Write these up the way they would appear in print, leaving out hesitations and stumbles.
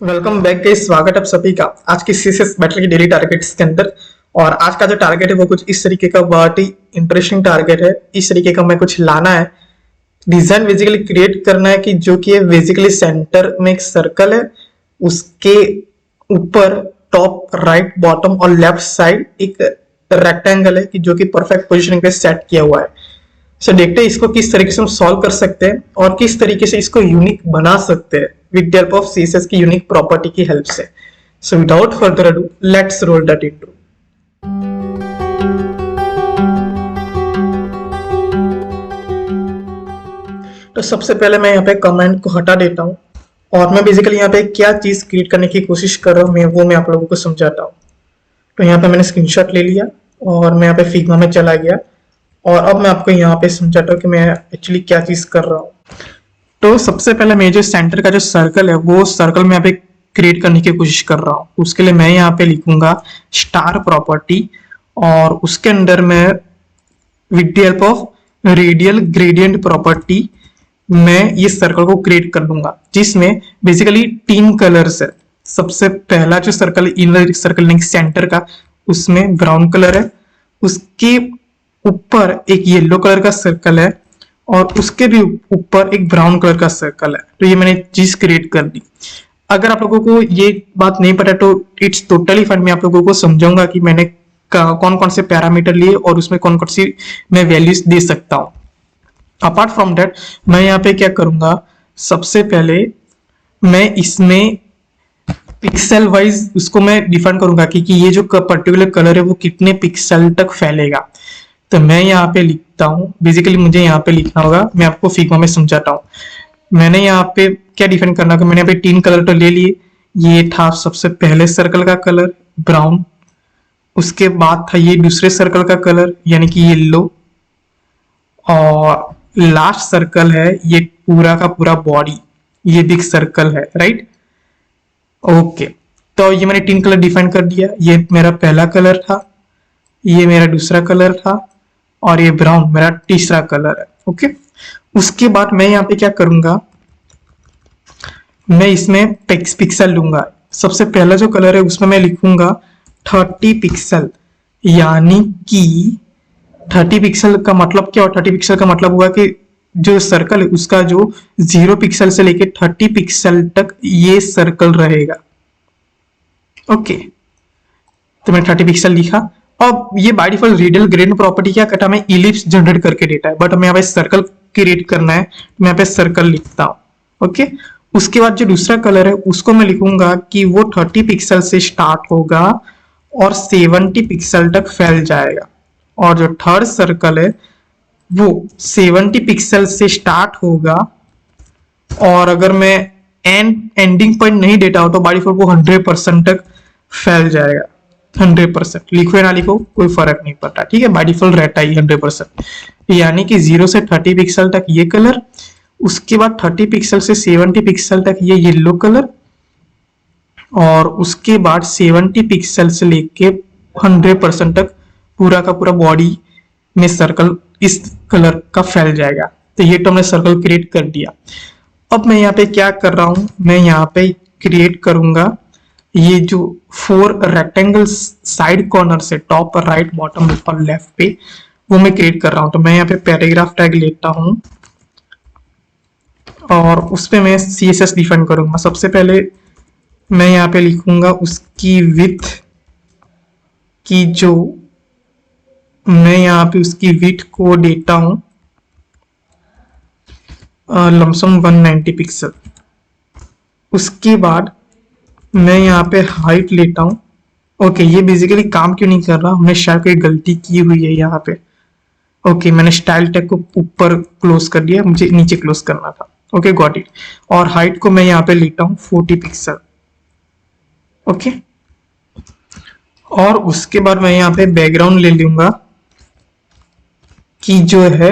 Welcome back guys, स्वागत है आप सभी का आज की सीएसएस बैटल की डेली टारगेट्स के अंदर। और आज का जो टारगेट है वो कुछ इस तरीके का, बहुत ही इंटरेस्टिंग टारगेट है। इस तरीके का मैं कुछ लाना है, डिजाइन बेसिकली क्रिएट करना है कि जो कि बेसिकली सेंटर में एक सर्कल है, उसके ऊपर टॉप राइट बॉटम और लेफ्ट साइड एक रेक्टेंगल है कि जो कि परफेक्ट पोजिशन पे सेट किया हुआ है। सो देखते हैं इसको किस तरीके से हम सॉल्व कर सकते हैं और किस तरीके से इसको यूनिक बना सकते हैं with the help of CSS की यूनिक प्रॉपर्टी की हेल्प से। So without further ado let's roll that intro. तो सबसे पहले मैं यहाँ पे कमेंट को हटा देता हूँ और मैं बेसिकली यहाँ पे क्या चीज क्रिएट करने की कोशिश कर रहा हूँ मैं आप लोगों को समझाता हूँ। तो यहाँ पे मैंने स्क्रीनशॉट ले लिया और मैं यहाँ पे फिग्मा में चला गया और अब मैं आपको यहाँ पे समझाता हूँ कि मैं एक्चुअली क्या चीज कर रहा हूँ। तो सबसे पहले मैं जो सेंटर का जो सर्कल है वो सर्कल में यहाँ पे क्रिएट करने की कोशिश कर रहा हूँ। उसके लिए मैं यहाँ पे लिखूंगा स्टार प्रॉपर्टी और उसके अंदर मैं with the help of radial gradient property मैं ये सर्कल को क्रिएट कर लूंगा, जिसमें बेसिकली 3 कलर्स है। सबसे पहला जो सर्कल इनर सर्कल नहीं सेंटर का, उसमें ब्राउन कलर है, उसके ऊपर एक येलो कलर का सर्कल है और उसके भी ऊपर एक ब्राउन कलर का सर्कल है। तो ये मैंने चीज क्रिएट कर दी। अगर आप लोगों को ये बात नहीं पता तो इट्स टोटली फाइन, मैं आप लोगों को समझाऊंगा कि मैंने कौन कौन से पैरामीटर लिए और उसमें कौन कौन सी मैं वैल्यूज दे सकता हूँ। अपार्ट फ्रॉम दैट मैं यहाँ पे क्या करूंगा, सबसे पहले मैं इसमें पिक्सल वाइज उसको मैं डिफाइन करूंगा कि ये जो पर्टिकुलर कलर है वो कितने पिक्सल तक फैलेगा। तो मैं यहाँ पे लिखता हूँ, बेसिकली मुझे यहाँ पे लिखना होगा, मैं आपको फिग्मा में समझाता हूँ। मैंने यहाँ पे क्या डिफाइन करना होगा, मैंने यहाँ पे 3 कलर तो ले लिए। ये था सबसे पहले सर्कल का कलर ब्राउन, उसके बाद था ये दूसरे सर्कल का कलर यानी कि येलो, और लास्ट सर्कल है ये पूरा का पूरा बॉडी, ये बिग सर्कल है, राइट। ओके, तो ये मैंने 3 कलर डिफाइन कर दिया। ये मेरा पहला कलर था, ये मेरा दूसरा कलर था और ये ब्राउन मेरा तीसरा कलर है। ओके, उसके बाद मैं यहाँ पे क्या करूंगा, मैं इसमें पिक्सल लूंगा। सबसे पहला जो कलर है उसमें मैं लिखूंगा 30 पिक्सल, यानी कि 30 पिक्सल का मतलब क्या हो, 30 पिक्सल का मतलब हुआ कि जो सर्कल है उसका जो 0 पिक्सल से लेके 30 पिक्सल तक ये सर्कल रहेगा। ओके, तो मैंने 30 पिक्सल लिखा। अब ये by default radial gradient property क्या करता है, हमें इलिप्स जनरेट करके देता है, बट हमें यहाँ पे सर्कल क्रिएट करना है, मैं यहाँ पे सर्कल लिखता हूँ। ओके, उसके बाद जो दूसरा कलर है उसको मैं लिखूंगा कि वो 30 पिक्सल से स्टार्ट होगा और 70 पिक्सल तक फैल जाएगा, और जो थर्ड सर्कल है वो 70 पिक्सल से स्टार्ट होगा और अगर मैं एंडिंग पॉइंट नहीं देता हूं तो बाय डिफॉल्ट वो 100% तक फैल जाएगा। 100% लिखो या ना लिखो कोई फर्क नहीं पड़ता, ठीक है, बाय डिफॉल्ट रहता ही 100%। यानी कि 0 से 30 पिक्सल तक ये कलर, उसके बाद 30 पिक्सल से 70 पिक्सल तक ये येलो कलर, और उसके बाद 70 पिक्सल से लेके 100% तक पूरा का पूरा बॉडी में सर्कल इस कलर का फैल जाएगा। तो ये तो हमने सर्कल क्रिएट कर दिया। अब मैं यहाँ पे क्या कर रहा हूं, मैं यहाँ पे क्रिएट करूंगा ये जो 4 रेक्टेंगल साइड कॉर्नर से टॉप राइट बॉटम ऊपर लेफ्ट पे, वो मैं क्रिएट कर रहा हूं। तो मैं यहाँ पे पैराग्राफ टैग लेता हूं और उस पे मैं CSS डिफाइन करूंगा। सबसे पहले मैं यहाँ पे लिखूंगा उसकी विड्थ की, जो मैं यहाँ पे उसकी विड्थ को देता हूं लमसम 190 पिक्सल। उसके बाद मैं यहाँ पे हाइट लेता हूं। ओके, ये बेसिकली काम क्यों नहीं कर रहा, हमने शायद कोई गलती की हुई है यहाँ पे। ओके, मैंने स्टाइल टैग को ऊपर क्लोज कर दिया, मुझे नीचे क्लोज करना था। Okay, got it. और हाइट को मैं यहाँ पे लेता हूँ 40 पिक्सल। ओके, और उसके बाद मैं यहाँ पे बैकग्राउंड ले लूंगा कि जो है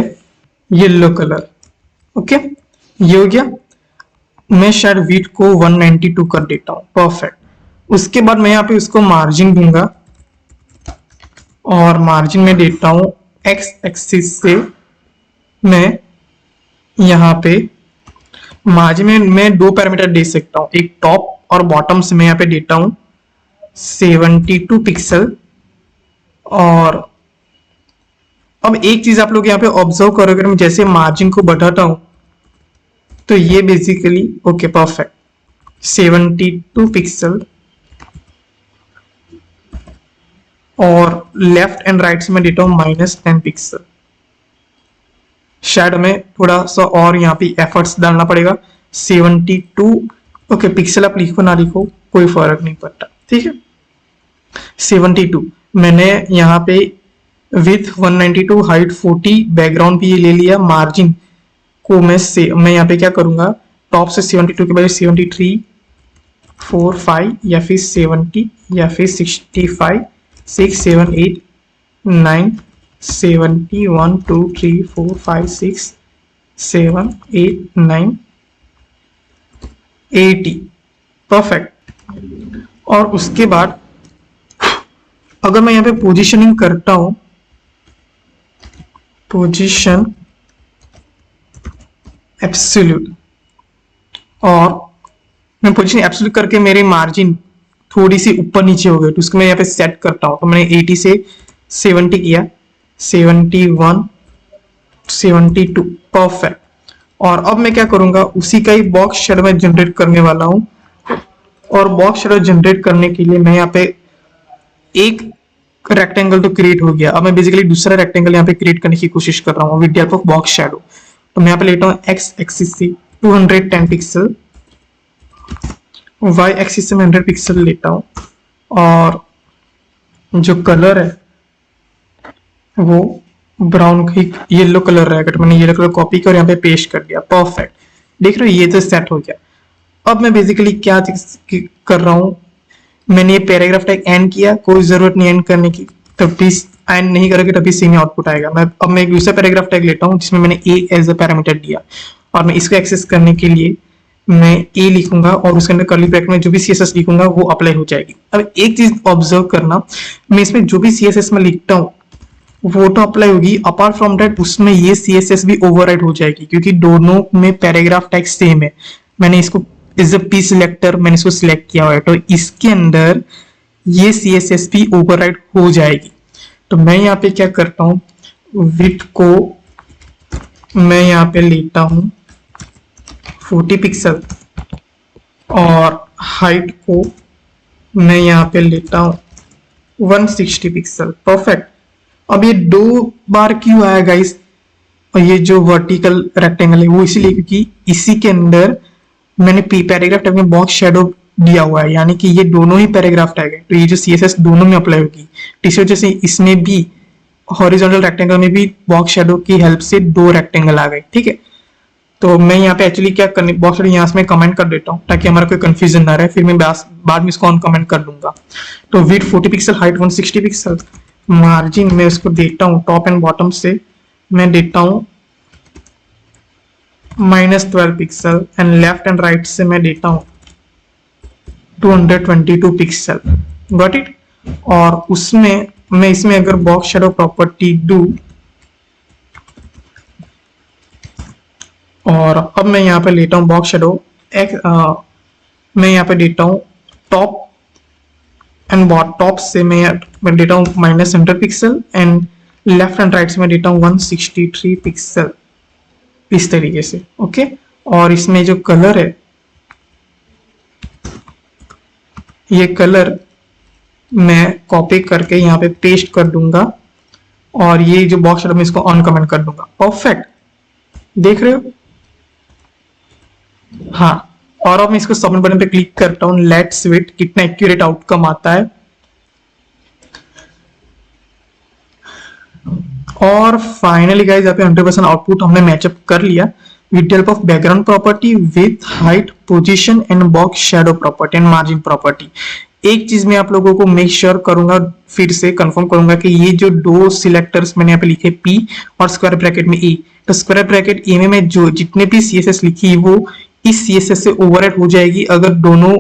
येलो कलर। ओके, ये हो गया। मैं शायद विड्थ को 192 कर देता हूं, परफेक्ट। उसके बाद मैं यहाँ पे उसको मार्जिन दूंगा और मार्जिन में देता हूं एक्स एक्सिस से मैं यहाँ पे मार्जिन में मैं 2 पैरामीटर दे सकता हूँ, एक टॉप और बॉटम से मैं यहाँ पे देता हूँ 72 पिक्सल। और अब एक चीज आप लोग यहाँ पे ऑब्जर्व करोगे, मैं जैसे मार्जिन को बढ़ाता हूं तो ये बेसिकली ओके परफेक्ट 72 पिक्सल। और लेफ्ट एंड राइट से मैं देता हूं -10 पिक्सल। शायद हमें थोड़ा सा और यहाँ पे एफर्ट्स डालना पड़ेगा। 72 ओके पिक्सल, आप लिखो ना लिखो कोई फर्क नहीं पड़ता, ठीक है। 72 मैंने यहाँ पे विथ 192, हाइट 40, बैकग्राउंड भी ये ले लिया। मार्जिन को मैं यहाँ पे क्या करूंगा, टॉप से 72 के बाद 73, 4, 5 या फिर 70 या फिर 65, 6, 7, 8, 9, 70, 1, 2, 3, 4, 5, 6, 7, 8, 9, 80 परफेक्ट। और उसके बाद अगर मैं यहाँ पे पोजीशनिंग करता हूं, पोजीशन एब्सोल्यूट, और मैं पोजीशन एब्सोल्यूट करके मेरे मार्जिन थोड़ी सी ऊपर नीचे हो गए तो उसको मैं यहाँ पे सेट करता हूं। तो मैंने 80 से 70 किया, 71, 72 परफेक्ट। और अब मैं क्या करूंगा, उसी का ही बॉक्स शेडो में जनरेट करने वाला हूं। और बॉक्स शेडो जनरेट करने के लिए मैं यहाँ पे एक रेक्टेंगल तो क्रिएट हो गया, अब मैं बेसिकली दूसरा रेक्टेंगल यहाँ पे क्रिएट करने की कोशिश कर रहा हूँ with help of box shadow. तो मैं यहाँ पे लेता हूँ एक्स एक्सिस से 210 पिक्सल, वाई एक्सिस से मैं 100 पिक्सल लेता हूँ, और जो कलर है वो ब्राउन का येलो कलर रहेगा। तो मैंने येलो कलर कॉपी किया और यहाँ पे पेस्ट कर दिया, परफेक्ट। देख रहे हो ये तो सेट हो गया। अब मैं बेसिकली क्या कर रहा हूँ, मैंने ये पैराग्राफ टैग एंड किया, कोई जरूरत नहीं एंड करने की, तब भी एंड नहीं करोगे तभी सेम आउटपुट आएगा। मैं एक दूसरा पैराग्राफ टैग लेता हूँ जिसमें मैंने ए एज अ पैरामीटर दिया, और मैं इसको एक्सेस करने के लिए मैं ए लिखूंगा और उसके अंदर कर्ली ब्रैकेट में जो भी सीएसएस लिखूंगा वो अप्लाई हो जाएगी। अब एक चीज ऑब्जर्व करना, मैं इसमें जो भी सीएसएस में लिखता हूँ वो तो अप्लाई होगी, अपार्ट फ्रॉम दैट उसमें ये सीएसएस भी ओवरराइड हो जाएगी क्योंकि दोनों में पैराग्राफ टैग सेम है। मैंने इसको इज अ पी सिलेक्टर, मैंने इसको सिलेक्ट किया हुआ है, तो इसके अंदर ये सीएसएस भी ओवरराइड हो जाएगी। तो मैं यहाँ पे क्या करता हूँ, विड्थ को मैं यहाँ पे लेता हूँ 40 पिक्सल और हाइट को मैं यहाँ पे लेता हूँ 160 पिक्सल, परफेक्ट। अब ये 2 बार क्यों आया गाइस, और ये जो वर्टिकल रेक्टेंगल है वो इसीलिए क्योंकि इसी के अंदर मैंने पैराग्राफ टैग में बॉक्स शेडो दिया हुआ है, यानी कि ये दोनों ही पैराग्राफ टैग है, तो ये जो सीएसएस दोनों में अप्लाई होगी। इसी वजह से इसमें भी हॉरिजॉन्टल रेक्टेंगल में भी बॉक्स शेडो की हेल्प से 2 रेक्टेंगल आ गए, ठीक है। तो मैं यहाँ पे एक्चुअली क्या करने, बॉक्स शेडो यहाँ से मैं कमेंट कर देता हूँ ताकि हमारा कोई कंफ्यूजन ना रहे, फिर मैं बाद में इसको ऑन कमेंट कर दूंगा। तो width 40 pixel, height 160 pixel, margin में उसको देता हूँ टॉप एंड बॉटम से मैं देता हूँ -12 pixel, and left and right से मैं देता हूँ 222 पिक्सल, गॉट इट। और उसमें मैं इसमें अगर बॉक्स शेडो प्रॉपर्टी दूं, और अब मैं यहाँ पे लेता हूँ बॉक्स शेडो मैं यहाँ पे देता हूँ टॉप एंड टॉप से मैं देता हूँ -100 pixel, and left and right से मैं देता हूँ 163 पिक्सल, इस तरीके से, ओके। और इसमें जो कलर है, ये कलर मैं कॉपी करके यहाँ पे पेस्ट कर दूंगा, और ये जो बॉक्स शेडो में इसको ऑन कमेंट कर दूंगा, परफेक्ट। देख रहे हो, हाँ। और अब मैं इसको सबमिट बटन पे क्लिक करता हूँ, लेट्स वेट कितना एक्यूरेट आउटकम आता है। और फाइनली गाइस यहाँ पे 100% आउटपुट हमने मैचअप कर लिया with help of background property, with height, position and box shadow property and margin property. एक चीज मैं आप लोगों को मेक श्योर करूंगा, फिर से कंफर्म करूंगा कि ये जो 2 सिलेक्टर्स मैंने यहाँ पे लिखे P और स्क्वायर ब्रैकेट में E, तो स्क्वायर ब्रैकेट E में मैं जो जितने भी CSS लिखी वो इस CSS से ओवरराइड हो जाएगी अगर दोनों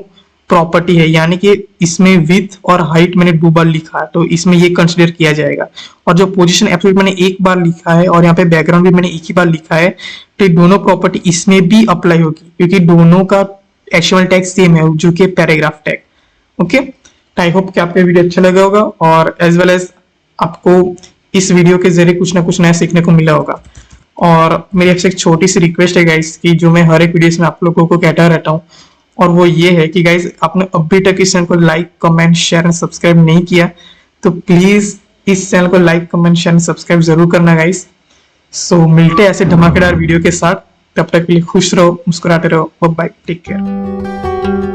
प्रॉपर्टी है, यानी कि इसमें विथ और हाइट मैंने 2 बार लिखा है तो इसमें ये कंसिडर किया जाएगा। और जो पोजीशन एब्सोल्यूट मैंने 1 बार लिखा है और यहाँ पे बैकग्राउंड भी मैंने 1 ही बार लिखा है, तो दोनों प्रॉपर्टी इसमें भी अप्लाई होगी क्योंकि दोनों का HTML टैग सेम है जो कि paragraph tag. Okay, I hope कि आपको वीडियो अच्छा लगा होगा और एज वेल एज आपको इस वीडियो के जरिए कुछ ना कुछ नया सीखने को मिला होगा। और मेरी आपसे एक छोटी सी रिक्वेस्ट है गाइस कि जो मैं हर एक वीडियोस में आप लोगों को कहता रहता हूँ, और वो ये है कि गाइस आपने अभी तक इस चैनल को like comment share and subscribe नहीं किया तो प्लीज इस चैनल को like comment share and subscribe जरूर करना गाइस। सो मिलते हैं ऐसे धमाकेदार वीडियो के साथ, तब तक के लिए खुश रहो, मुस्कुराते रहो, बाय, टेक केयर।